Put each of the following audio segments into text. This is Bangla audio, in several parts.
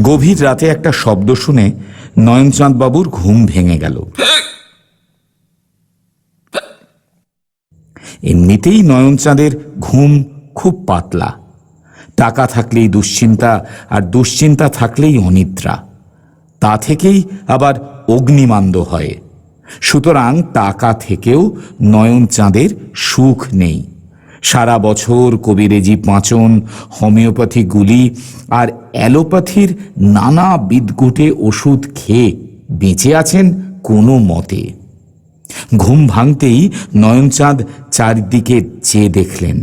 গভীর রাতে একটা শব্দ শুনে নয়নচাঁদ বাবুর ঘুম ভেঙে গেল। এমনিতেই নয়নচাঁদের ঘুম খুব পাতলা। টাকা থাকলেই দুশ্চিন্তা, আর দুশ্চিন্তা থাকলেই অনিদ্রা। তা থেকেই আবার অগ্নিমান্দ হয়। সুতরাং টাকা থেকেও নয়নচাঁদের সুখ নেই। সারা বছর কবিরেজি পাঁচন, হোমিওপ্যাথি গুলি আর অ্যালোপ্যাথির নানা বিদঘুটে ওষুধ খেয়ে বেঁচে আছেন কোনো মতে। ঘুম ভাঙতেই নয়নচাঁদ চারদিকে চেয়ে দেখলেন।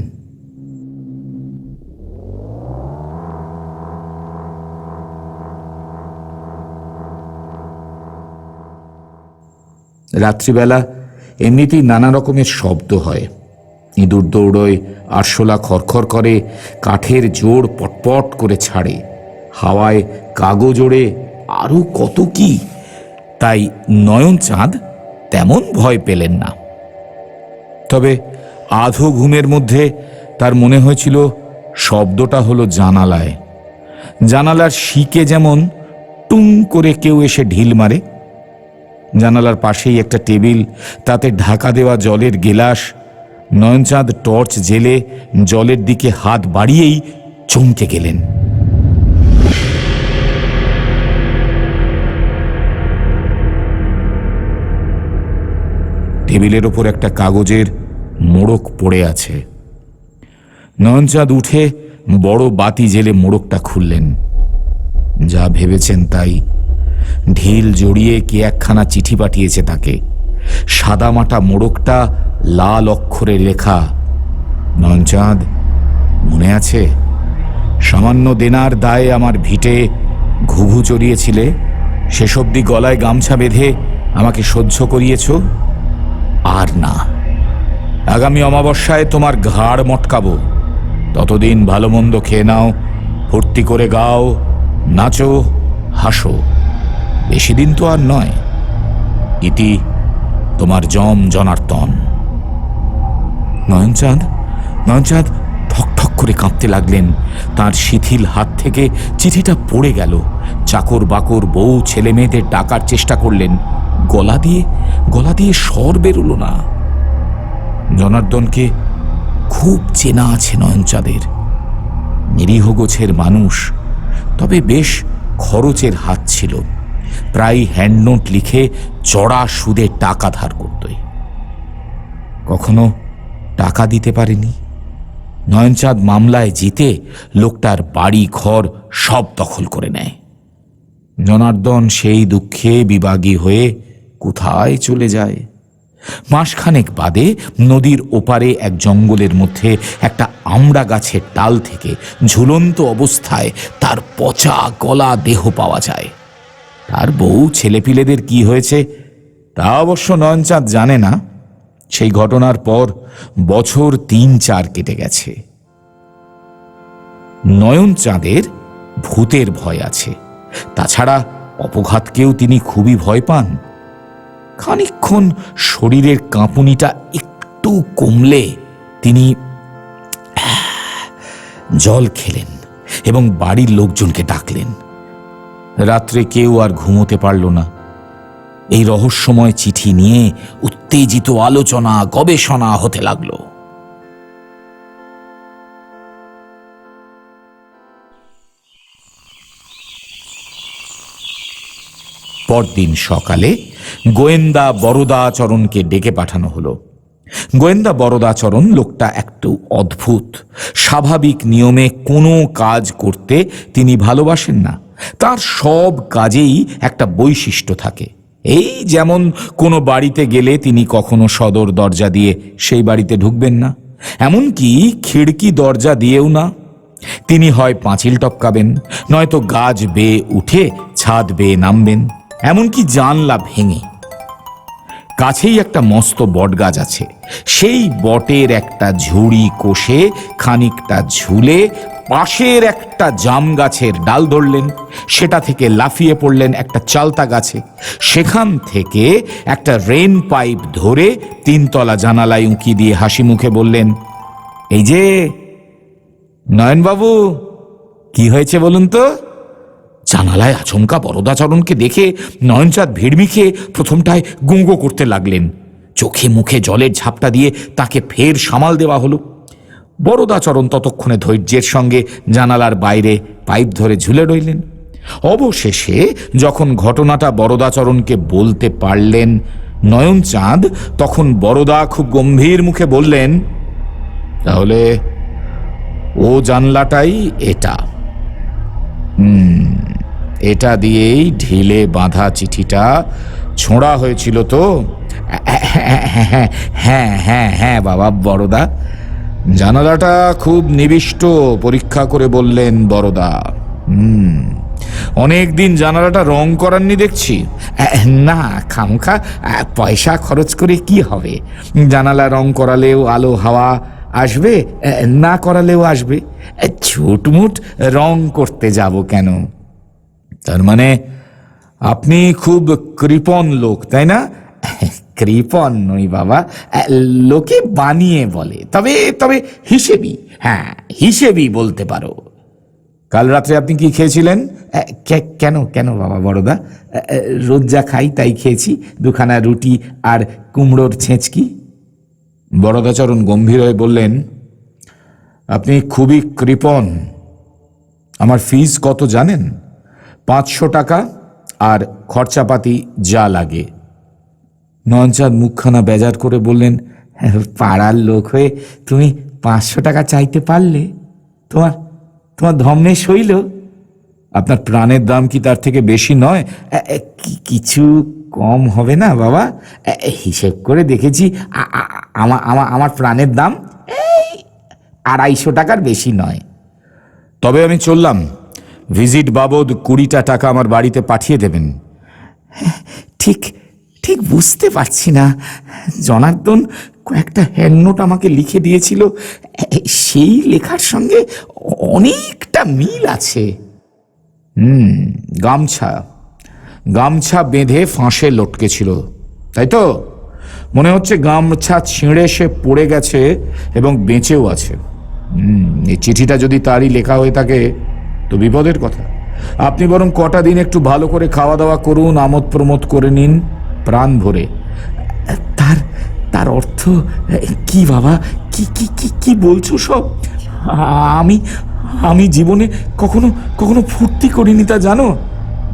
রাত্রিবেলা এমনিতেই নানা রকমের শব্দ হয়। ইঁদুর দৌড়োয়, আরশোলা খরখর করে, কাঠের জোড় পটপট করে ছাড়ে, হাওয়ায় কাগজ ওড়ে, আরও কত কি। তাই নয়নচাঁদ তেমন ভয় পেলেন না। তবে আধো ঘুমের মধ্যে তার মনে হয়েছিল শব্দটা হলো জানালায়। জানালার শিকে যেমন টুং করে কেউ এসে ঢিল মারে। জানালার পাশেই একটা টেবিল, তাতে ঢাকা দেওয়া জলের গেলাস। নয়নচাঁদ টর্চ জেলে জলের দিকে হাত বাড়িয়েই চমকে গেলেন। টেবিলের ওপর একটা কাগজের মোড়ক পড়ে আছে। নয়নচাঁদ উঠে বড় বাতি জেলে মোড়কটা খুললেন। যা ভেবেছেন তাই। ঢিল জড়িয়ে কে একখানা চিঠি পাঠিয়েছে তাকে। সাদামাটা মোড়কটা লাল অক্ষরে লেখা। নয়নচাঁদ, মনে আছে সামান্য দেনার দায়ে আমার ভিটে ঘুঘু চড়িয়েছিলে? শেষ অবধি গলায় গামছা বেঁধে আমাকে সহ্য করিয়েছ। আর না, আগামী অমাবস্যায় তোমার ঘাড় মটকাবো। ততদিন ভালো মন্দ খেয়ে নাও, ফুর্তি করে গাও, নাচো, হাসো। বেশি দিন তো আর নয়। ইতি তোমার জম জনার্দন। নয়নচাঁদ ঠক ঠক করে কাঁপতে লাগলেন। তার শিথিল হাত থেকে চিঠিটা পড়ে গেল। চাকর বাকর, বউ, ছেলে মেয়েদের ডাকার চেষ্টা করলেন। গলা দিয়ে স্বর বেরোল না। জনার্দনকে খুব চেনা আছে নয়নচাঁদের। নিরীহ গোছের মানুষ, তবে বেশ খরচের হাত ছিল। প্রায় হ্যান্ডনোট লিখে চড়া সুদে টাকা ধার করত। কখনো টাকা দিতে পারেনি। নয়নচাঁদ মামলায় জিতে লোকটার বাড়ি ঘর সব দখল করে নেয়। জনার্দন সেই দুঃখে বিবাগী হয়ে কোথায় চলে যায়। মাসখানেক বাদে নদীর ওপারে এক জঙ্গলের মধ্যে একটা আমড়া গাছের ডাল থেকে ঝুলন্ত অবস্থায় তার পচা গলা দেহ পাওয়া যায়। তার বউ ছেলেপিলেদের কি হয়েছে তা অবশ্য নয়নচাঁদ জানে না। সেই ঘটনার পর বছর ৩-৪ কেটে গেছে। নয়নচাঁদের ভূতের ভয় আছে। তাছাড়া অপঘাতকেও তিনি খুবই ভয় পান। খানিকক্ষণ শরীরের কাঁপুনিটা একটু কমলে তিনি জল খেলেন এবং বাড়ির লোকজনকে ডাকলেন। রাত্রে কেউ আর ঘুমোতে পারল না। এই রহস্যময় চিঠি নিয়ে উত্তেজিত আলোচনা, গবেষণা হতে লাগলো। পরদিন সকালে গোয়েন্দা বরদাচরণকে ডেকে পাঠানো হলো। গোয়েন্দা বরদাচরণ লোকটা একটু অদ্ভুত। স্বাভাবিক নিয়মে কোনো কাজ করতে তিনি ভালোবাসেন না। তার সব কাজেই একটা বৈশিষ্ট্য থাকে। এই যেমন কোনো বাড়িতে গেলে তিনি কখনো সদর দরজা দিয়ে সেই বাড়িতে ঢুকবেন না, এমনকি খিড়কি দরজা দিয়েও না। তিনি হয় পাঁচিল টপকাবেন, নয়তো গাছ বেয়ে উঠে ছাদ বেয়ে নামবেন, এমনকি জানলা ভেঙে। কাছেই একটা মস্ত বট গাছ আছে। সেই বটের একটা ঝুড়ি কষে খানিকটা ঝুলে পাশের একটা জাম গাছের ডাল ধরলেন। সেটা থেকে লাফিয়ে পড়লেন একটা চালতা গাছে। সেখান থেকে একটা রেন পাইপ ধরে 3তলা জানালায় উঁকি দিয়ে হাসি মুখে বললেন, এই যে নয়নবাবু, কি হয়েছে বলুন তো? জানালায় আচমকা বরদাচরণকে দেখে নয়নচাঁদ ভিড়মি খেয়ে প্রথমটায় গুঁগো করতে লাগলেন। চোখে মুখে জলের ঝাপটা দিয়ে তাকে ফের সামাল দেওয়া হলো। বরদাচরণ ততক্ষণে ধৈর্যের সঙ্গে জানালার বাইরে পাইপ ধরে ঝুলে রইলেন। অবশেষে যখন ঘটনাটা বরদাচরণকে বলতে পারলেন নয়নচাঁদ, তখন বরদা খুব গম্ভীর মুখে বললেন, তাহলে ও জানলাটাই এটা, এটা দিয়েই ঢিলে বাঁধা চিঠিটা ছোঁড়া হয়েছিল তো? হ্যাঁ হ্যাঁ হ্যাঁ হ্যাঁ বাবা বরদা। জানালাটা খুব নিবিষ্ট পরীক্ষা করে বললেন বরদা। অনেক দিন জানালাটা রং করাননি দেখছি। না, খামখা পয়সা খরচ করে কি হবে? জানালা রং করালেও আলো হাওয়া আসবে, না করালেও আসবে। ছুটমুট রং করতে যাব কেন? তার মানে আপনি খুব কৃপণ লোক, তাই না? কৃপণ নই বাবা, লোকে বানিয়ে বলে, তবে তবে হিসেবি, হ্যাঁ হিসেবি বলতে পারো। কাল রাত্রে আপনি কি খেয়েছিলেন? কেন কেন বাবা বড়দা? রোজ যা খাই তাই খেয়েছি, দুখানা রুটি আর কুমড়োর ছেঁচকি। বরদাচরণ গম্ভীর হয়ে বললেন, আপনি খুবই কৃপণ। আমার ফিস কত জানেন? 500 টাকা, আর খরচাপাতি যা লাগে। নয়নচাঁদ মুখখানা বেজার করে বললেন, পাড়ার লোক হয়ে তুমি 500 টাকা চাইতে পারলে? তোমার তোমার ধর্মে সইল? আপনার প্রাণের দাম কি তার থেকে বেশি নয়? কিছু কম হবে না বাবা? হিসেব করে দেখেছি, আমার প্রাণের দাম 250 টাকার বেশি নয়। তবে আমি চললাম, ভিজিট বাবদ 20টা টাকা আমার বাড়িতে পাঠিয়ে দেবেন। ঠিক ঠিক বুঝতে পারছি না, জনার্দন কয়েকটা হ্যান্ডনোট আমাকে লিখে দিয়েছিল, সেই লেখার সঙ্গে অনেকটা মিল আছে। গামছা গামছা বেঁধে ফাঁসে লটকে ছিল, তাই তো? মনে হচ্ছে গামছা ছিঁড়ে সে পড়ে গেছে এবং বেঁচেও আছে। এই চিঠিটা যদি তারই লেখা হয়ে থাকে তো বিপদের কথা। আপনি বরং কটা দিন একটু ভালো করে খাওয়া দাওয়া করুন, আমোদ প্রমোদ করে নিন প্রাণ ভরে। তার তার অর্থ কি বাবা? কি কি কি কি বলছো সব? আমি আমি জীবনে কখনো কখনো ফুর্তি করিনি, তা জানো?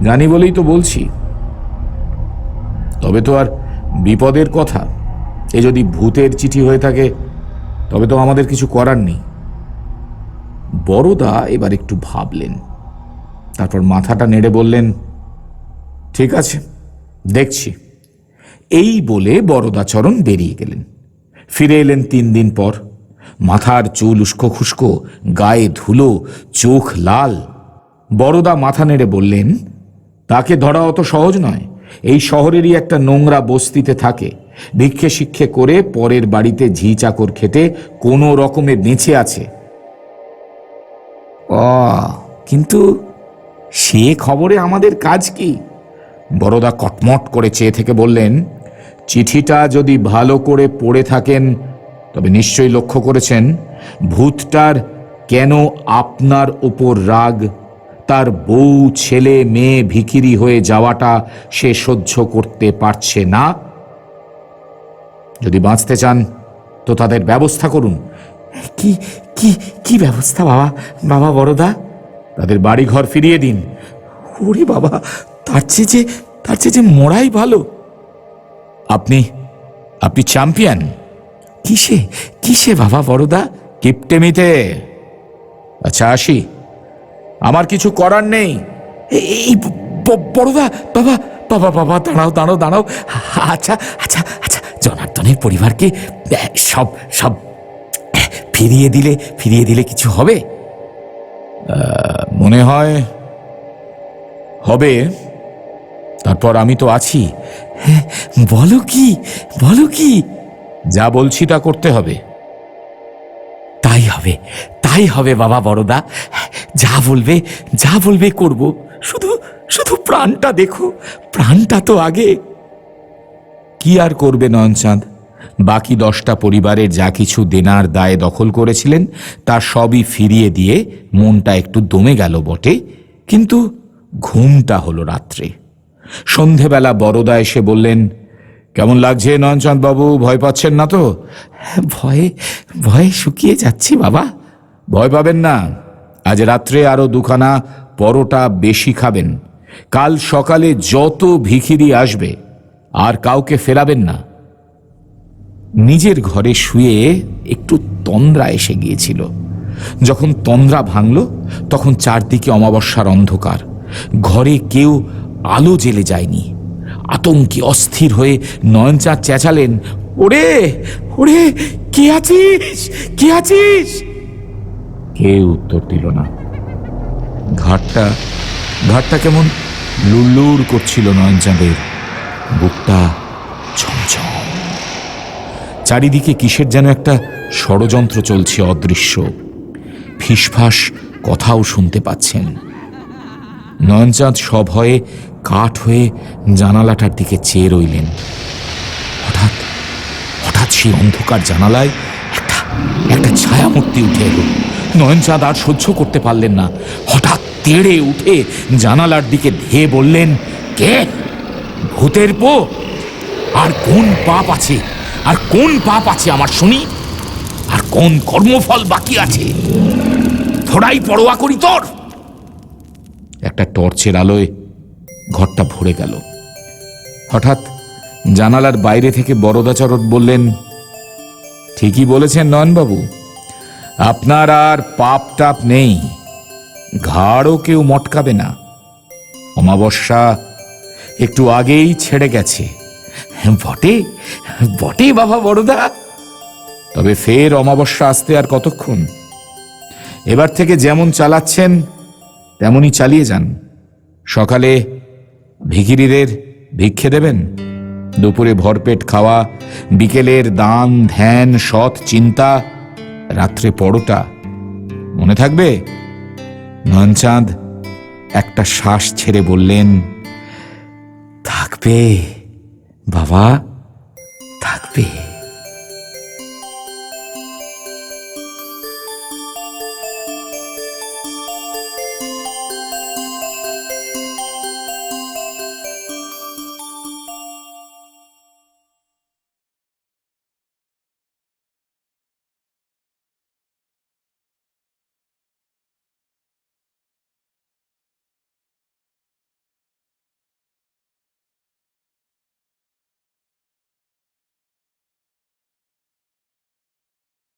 জানি বলেই তো বলছি। তবে তো আর বিপদের কথা। এ যদি ভূতের চিঠি হয়ে থাকে তবে তো আমাদের কিছু করার নেই। বড়দা এবার একটু ভাবলেন, তারপর মাথাটা নেড়ে বললেন, ঠিক আছে, দেখছি। এই বলে বরদাচরণ বেরিয়ে গেলেন। ফিরে এলেন 3 দিন পর। মাথার চুল উস্কো খুস্কো, গায়ে ধুলো, চোখ লাল। বড়দা মাথা নেড়ে বললেন, তাকে ধরা অত সহজ নয়। এই শহরেরই একটা নোংরা বস্তিতে থাকে, ভিক্ষে শিক্ষে করে পরের বাড়িতে ঝি চাকর খেটে কোনো রকমে বেঁচে আছে। কিন্তু সে খবরে আমাদের কাজ কি? বড়দা কটমট করে চেয়ে থেকে বললেন, চিঠিটা যদি ভালো করে পড়ে থাকেন তবে নিশ্চয়ই লক্ষ্য করেছেন ভূতটার কেন আপনার উপর রাগ। তার বউ ছেলে মেয়ে ভিখিরি হয়ে যাওয়াটা সে সহ্য করতে পারছে না। যদি বাঁচতে চান তো তাদের ব্যবস্থা করুন। কি কি কি ব্যবস্থা বাবা? বাবা বড়দা, তাদের বাড়িঘর ফিরিয়ে দিন। ওরে বাবা, তার চেয়ে যে মরাই ভালো। আপনি আপনি চ্যাম্পিয়ন। কিসে কিসে বাবা বড়দা? কিপটেমিতে। আচ্ছা আসি, আমার কিছু করার নেই। এই বড়দা, বাবা বাবা বাবা, দাঁড়াও দাঁড়াও দাঁড়াও। আচ্ছা আচ্ছা আচ্ছা, জনার্দনের পরিবারকে সব সব ফিরিয়ে দিলে কিছু হবে? মনে হয় হবে। তারপর আমি তো আছি। বলো কি বলো কি? যা বলছি তা করতে হবে। তাই হবে বাবা বড়দা, যা বলবে করব। শুধু শুধু প্রাণটা দেখো, প্রাণটা তো আগে। কি আর করবে নয়নচাঁদ? বাকি 10টা পরিবারের যা কিছু দেনার দায়ে দখল করেছিলেন তা সবই ফিরিয়ে দিয়ে মনটা একটু দমে গেল বটে, কিন্তু ঘুমটা হলো রাত্রে। সন্ধেবেলা বরদা এসে বললেন, কেমন লাগছে নয়নচাঁদ বাবু, ভয় পাচ্ছেন না তো? ভয়ে ভয়ে শুকিয়ে যাচ্ছি বাবা। ভয় পাবেন না, আজ রাত্রে আরো দুখানা পরোটা বেশি খাবেন। কাল সকালে যত ভিখিরি আসবে আর কাউকে ফেরাবেন না। নিজের ঘরে শুয়ে একটু তন্দ্রা এসে গিয়েছিল। যখন তন্দ্রা ভাঙল তখন চারদিকে অমাবস্যার অন্ধকার, ঘরে কেউ আলো জেলে যায়নি। আতঙ্কে অস্থির হয়ে নয়নচাঁদ চেঁচালেন, ওরে ওরে, কে আছিস, কে আছিস? কেউ উত্তর দিল না। ঘাটটা কেমন লুড়লুড় করছিল নয়নচাঁদের, বুকটা ছমছম। চারিদিকে কিসের যেন একটা ষড়যন্ত্র চলছে অদৃশ্য। ফিসফাস কথাও শুনতে পাচ্ছেন। নয়নচাঁদ সভয়ে কাঠ হয়ে জানালাটার দিকে চেয়ে রইলেন। হঠাৎ হঠাৎ সেই অন্ধকার জানালায় একটা ছায়ামূর্তি উঠে এলো। নয়নচাঁদ আর সহ্য করতে পারলেন না। হঠাৎ তেড়ে উঠে জানালার দিকে ধেয়ে বললেন, কে? ভূতের পো? আর কোন পাপ আছে, আর কোন পাপ আছে আমার শুনি? আর কোন কর্মফল বাকি আছে? থোড়াই পরোয়া করি তোর? একটা টর্চের আলোয় ঘরটা ভরে গেল। হঠাৎ জানালার বাইরে থেকে বরদাচরণ বললেন, ঠিকই বলেছেন নয়নবাবু, আপনার আর পাপ টাপ নেই, ঘাড়ও কেউ মটকাবে না। অমাবস্যা একটু আগেই ছেড়ে গেছে। বটে বটে বাবা বড়দা, তবে ফের অমাবস্যা আসতে আর কতক্ষণ? এবার থেকে যেমন চালাচ্ছেন তেমনই চালিয়ে যান। সকালে ভিখিরিদের ভিক্ষে দেবেন, দুপুরে ভরপেট খাওয়া, বিকেলের দান ধ্যান সৎ চিন্তা, রাত্রে পরোটা। মনে থাকবে? নয়নচাঁদ একটা শ্বাস ছেড়ে বললেন, থাকবে বাবা, থাকবে।